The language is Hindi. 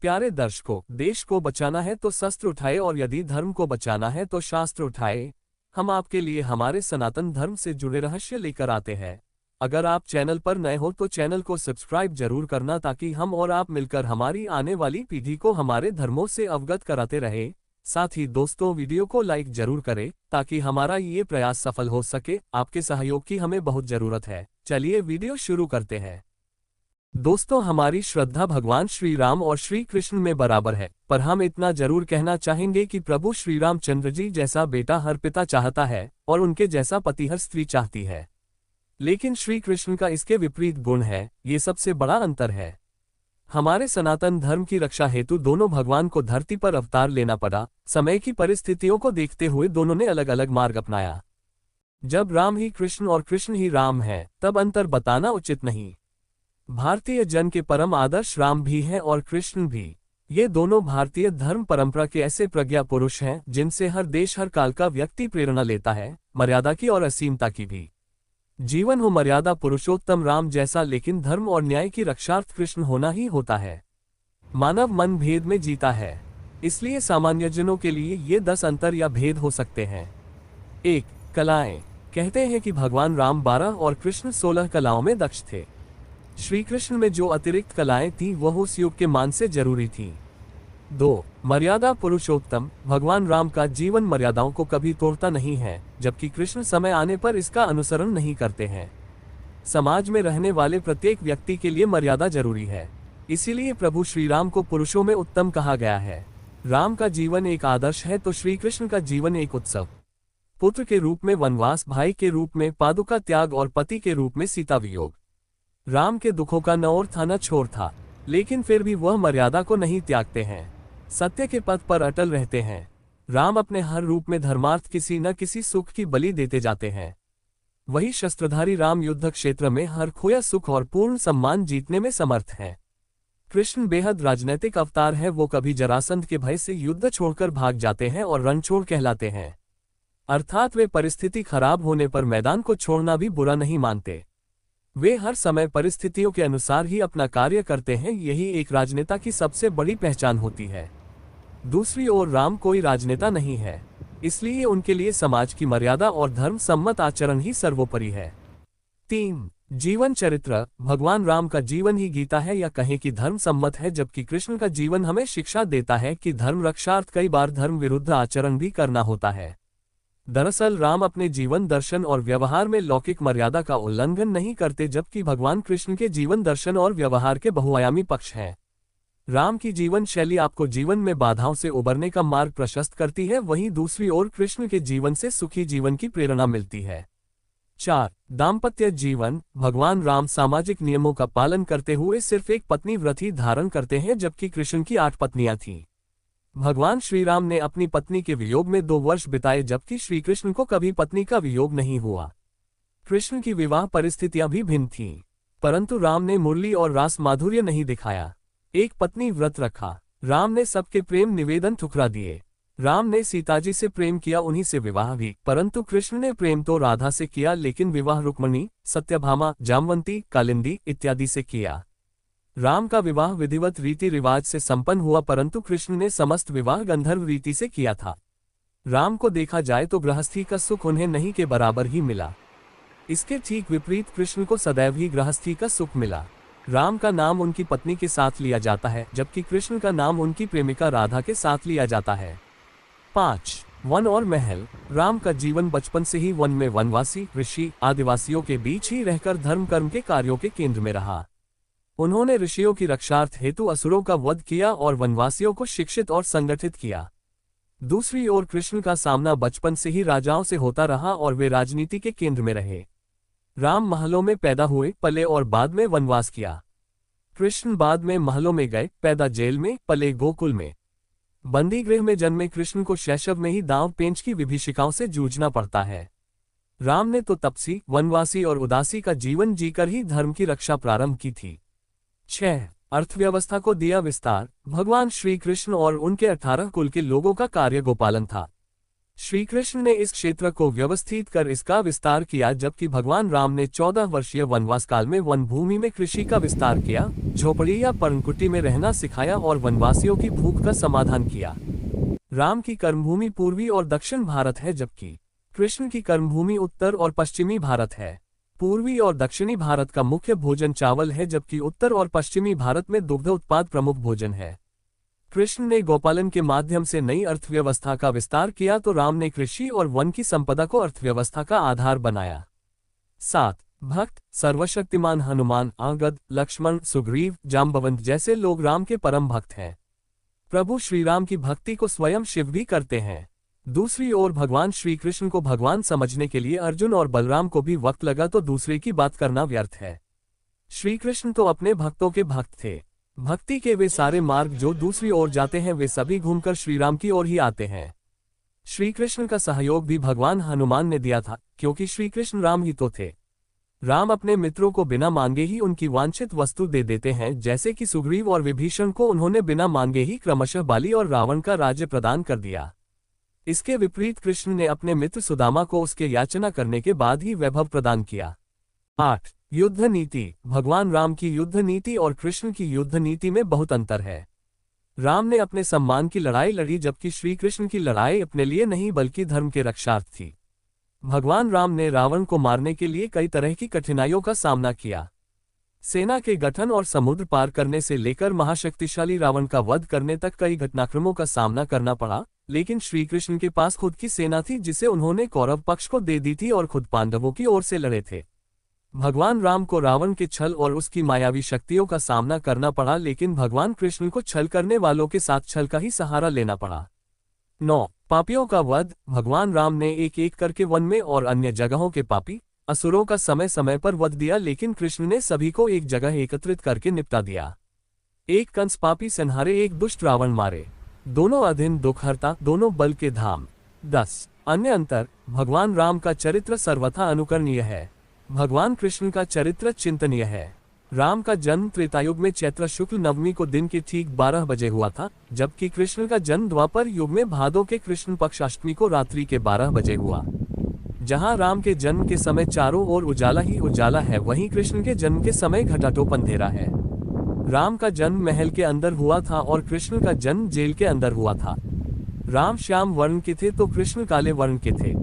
प्यारे दर्शकों, देश को बचाना है तो शस्त्र उठाए और यदि धर्म को बचाना है तो शास्त्र उठाए। हम आपके लिए हमारे सनातन धर्म से जुड़े रहस्य लेकर आते हैं। अगर आप चैनल पर नए हो तो चैनल को सब्सक्राइब जरूर करना ताकि हम और आप मिलकर हमारी आने वाली पीढ़ी को हमारे धर्मों से अवगत कराते रहे। साथ ही दोस्तों, वीडियो को लाइक जरूर करें ताकि हमारा ये प्रयास सफल हो सके। आपके सहयोग की हमें बहुत जरूरत है। चलिए वीडियो शुरू करते हैं। दोस्तों, हमारी श्रद्धा भगवान श्री राम और श्री कृष्ण में बराबर है, पर हम इतना जरूर कहना चाहेंगे कि प्रभु श्री रामचंद्र जी जैसा बेटा हर पिता चाहता है और उनके जैसा पति हर स्त्री चाहती है। लेकिन श्री कृष्ण का इसके विपरीत गुण है। ये सबसे बड़ा अंतर है। हमारे सनातन धर्म की रक्षा हेतु दोनों भगवान को धरती पर अवतार लेना पड़ा। समय की परिस्थितियों को देखते हुए दोनों ने अलग अलग मार्ग अपनाया। जब राम ही कृष्ण और कृष्ण ही राम है, तब अंतर बताना उचित नहीं। भारतीय जन के परम आदर्श राम भी हैं और कृष्ण भी। ये दोनों भारतीय धर्म परंपरा के ऐसे प्रज्ञा पुरुष हैं जिनसे हर देश हर काल का व्यक्ति प्रेरणा लेता है, मर्यादा की और असीमता की भी। जीवन हो मर्यादा पुरुषोत्तम राम जैसा, लेकिन धर्म और न्याय की रक्षार्थ कृष्ण होना ही होता है। मानव मन भेद में जीता है, इसलिए सामान्य जनों के लिए ये 10 अंतर या भेद हो सकते हैं। 1. कलाएं। कहते हैं कि भगवान राम 12 और कृष्ण 16 कलाओं में दक्ष थे। श्री कृष्ण में जो अतिरिक्त कलाएं थीं वह उस युग के मान से जरूरी थीं। 2. मर्यादा पुरुषोत्तम। भगवान राम का जीवन मर्यादाओं को कभी तोड़ता नहीं है, जबकि कृष्ण समय आने पर इसका अनुसरण नहीं करते हैं। समाज में रहने वाले प्रत्येक व्यक्ति के लिए मर्यादा जरूरी है, इसीलिए प्रभु श्री राम को पुरुषों में उत्तम कहा गया है। राम का जीवन एक आदर्श है तो श्री कृष्ण का जीवन एक उत्सव। पुत्र के रूप में वनवास, भाई के रूप में पादुका त्याग और पति के रूप में सीता वियोग। राम के दुखों का न ओर था न छोर था, लेकिन फिर भी वह मर्यादा को नहीं त्यागते हैं, सत्य के पथ पर अटल रहते हैं। राम अपने हर रूप में धर्मार्थ किसी न किसी सुख की बलि देते जाते हैं। वही शस्त्रधारी राम युद्ध क्षेत्र में हर खोया सुख और पूर्ण सम्मान जीतने में समर्थ है। कृष्ण बेहद राजनैतिक अवतार है। वो कभी जरासंध के भय से युद्ध छोड़कर भाग जाते हैं और रणछोड़ कहलाते हैं, अर्थात वे परिस्थिति खराब होने पर मैदान को छोड़ना भी बुरा नहीं मानते। वे हर समय परिस्थितियों के अनुसार ही अपना कार्य करते हैं। यही एक राजनेता की सबसे बड़ी पहचान होती है। दूसरी ओर राम कोई राजनेता नहीं है, इसलिए उनके लिए समाज की मर्यादा और धर्म सम्मत आचरण ही सर्वोपरि है। 3. जीवन चरित्र। भगवान राम का जीवन ही गीता है या कहें कि धर्म सम्मत है, जबकि कृष्ण का जीवन हमें शिक्षा देता है कि धर्म रक्षार्थ कई बार धर्म विरुद्ध आचरण भी करना होता है। दरअसल राम अपने जीवन दर्शन और व्यवहार में लौकिक मर्यादा का उल्लंघन नहीं करते, जबकि भगवान कृष्ण के जीवन दर्शन और व्यवहार के बहुआयामी पक्ष हैं। राम की जीवन शैली आपको जीवन में बाधाओं से उबरने का मार्ग प्रशस्त करती है, वहीं दूसरी ओर कृष्ण के जीवन से सुखी जीवन की प्रेरणा मिलती है। 4. दाम्पत्य जीवन। भगवान राम सामाजिक नियमों का पालन करते हुए सिर्फ एक पत्नी व्रत ही धारण करते हैं, जबकि कृष्ण की 8 पत्नियां थीं। भगवान श्री राम ने अपनी पत्नी के वियोग में 2 वर्ष बिताए, जबकि श्री कृष्ण को कभी पत्नी का वियोग नहीं हुआ। कृष्ण की विवाह परिस्थितियां भी भिन्न थीं, परंतु राम ने मुरली और रास माधुर्य नहीं दिखाया। एक पत्नी व्रत रखा। राम ने सबके प्रेम निवेदन ठुकरा दिए। राम ने सीताजी से प्रेम किया, उन्हीं से विवाह भी, परंतु कृष्ण ने प्रेम तो राधा से किया, लेकिन विवाह रुक्मणी, सत्यभामा, जामवंती, कालिंदी इत्यादि से किया। राम का विवाह विधिवत रीति रिवाज से संपन्न हुआ, परंतु कृष्ण ने समस्त विवाह गंधर्व रीति से किया था। राम को देखा जाए तो गृहस्थी का सुख उन्हें नहीं के बराबर ही मिला। इसके ठीक विपरीत कृष्ण को सदैव ही गृहस्थी का सुख मिला। राम का नाम उनकी पत्नी के साथ लिया जाता है, जबकि कृष्ण का नाम उनकी प्रेमिका राधा के साथ लिया जाता है। 5. वन और महल। राम का जीवन बचपन से ही वन में वनवासी, ऋषि, आदिवासियों के बीच ही रहकर धर्म कर्म के कार्यों के केंद्र में रहा। उन्होंने ऋषियों की रक्षार्थ हेतु असुरों का वध किया और वनवासियों को शिक्षित और संगठित किया। दूसरी ओर कृष्ण का सामना बचपन से ही राजाओं से होता रहा और वे राजनीति के केंद्र में रहे। राम महलों में पैदा हुए, पले और बाद में वनवास किया। कृष्ण बाद में महलों में गए, पैदा जेल में, पले गोकुल में। बंदी गृह में जन्मे कृष्ण को शैशव में ही दांव पेंच की विभीषिकाओं से जूझना पड़ता है। राम ने तो तपसी, वनवासी और उदासी का जीवन जीकर ही धर्म की रक्षा प्रारंभ की थी। 6. अर्थव्यवस्था को दिया विस्तार। भगवान श्री कृष्ण और उनके 18 कुल के लोगों का कार्य गोपालन था। श्री कृष्ण ने इस क्षेत्र को व्यवस्थित कर इसका विस्तार किया, जबकि भगवान राम ने 14 वर्षीय वनवास काल में वन भूमि में कृषि का विस्तार किया, झोपड़ी या पर्णकुटी में रहना सिखाया और वनवासियों की भूख का समाधान किया। राम की कर्मभूमि पूर्वी और दक्षिण भारत है, जबकि कृष्ण की कर्मभूमि उत्तर और पश्चिमी भारत है। पूर्वी और दक्षिणी भारत का मुख्य भोजन चावल है, जबकि उत्तर और पश्चिमी भारत में दुग्ध उत्पाद प्रमुख भोजन है। कृष्ण ने गोपालन के माध्यम से नई अर्थव्यवस्था का विस्तार किया, तो राम ने कृषि और वन की संपदा को अर्थव्यवस्था का आधार बनाया। 7 भक्त सर्वशक्तिमान हनुमान, अंगद, लक्ष्मण, सुग्रीव, जाम्बवंत जैसे लोग राम के परम भक्त हैं। प्रभु श्री राम की भक्ति को स्वयं शिव भी करते हैं। दूसरी ओर भगवान श्री कृष्ण को भगवान समझने के लिए अर्जुन और बलराम को भी वक्त लगा, तो दूसरे की बात करना व्यर्थ है। श्री कृष्ण तो अपने भक्तों के भक्त थे। भक्ति के वे सारे मार्ग जो दूसरी ओर जाते हैं वे सभी घूमकर श्रीराम की ओर ही आते हैं। श्री कृष्ण का सहयोग भी भगवान हनुमान ने दिया था, क्योंकि श्री कृष्ण राम ही तो थे। राम अपने मित्रों को बिना मांगे ही उनकी वांछित वस्तु दे देते हैं, जैसे कि सुग्रीव और विभीषण को उन्होंने बिना मांगे ही क्रमशः बाली और रावण का राज्य प्रदान कर दिया। इसके विपरीत कृष्ण ने अपने मित्र सुदामा को उसके याचना करने के बाद ही वैभव प्रदान किया। 8 युद्ध नीति। भगवान राम की युद्ध नीति और कृष्ण की युद्ध नीति में बहुत अंतर है। राम ने अपने सम्मान की लड़ाई लड़ी, जबकि श्री कृष्ण की लड़ाई अपने लिए नहीं बल्कि धर्म के रक्षार्थ थी। भगवान राम ने रावण को मारने के लिए कई तरह की कठिनाइयों का सामना किया। सेना के गठन और समुद्र पार करने से लेकर महाशक्तिशाली रावण का वध करने तक कई घटनाक्रमों का सामना करना पड़ा, लेकिन श्री कृष्ण के पास खुद की सेना थी जिसे उन्होंने कौरव पक्ष को दे दी थी और खुद पांडवों की ओर से लड़े थे। भगवान राम को रावण के छल और उसकी मायावी शक्तियों का सामना करना पड़ा, लेकिन भगवान कृष्ण को छल करने वालों के साथ छल का ही सहारा लेना पड़ा। 9 पापियों का वध। भगवान राम ने एक एक करके वन में और अन्य जगहों के पापी असुरों का समय समय पर वध दिया, लेकिन कृष्ण ने सभी को एक जगह एकत्रित करके निपटा दिया। एक कंस पापी संहारे, एक दुष्ट रावण मारे, दोनों अधीन दुखहर्ता, दोनों बल के धाम। 10 अन्य अंतर। भगवान राम का चरित्र सर्वथा अनुकरणीय है, भगवान कृष्ण का चरित्र चिंतनीय है। राम का जन्म त्रेतायुग में चैत्र शुक्ल नवमी को दिन के ठीक 12 बजे हुआ था, जबकि कृष्ण का जन्म द्वापर युग में भादों के कृष्ण पक्ष अष्टमी को रात्रि के 12 बजे हुआ। जहां राम के जन्म के समय चारों ओर उजाला ही उजाला है, वहीं कृष्ण के जन्म के समय घटाटोप अंधेरा है। राम का जन्म महल के अंदर हुआ था और कृष्ण का जन्म जेल के अंदर हुआ था। राम श्याम वर्ण के थे तो कृष्ण काले वर्ण के थे।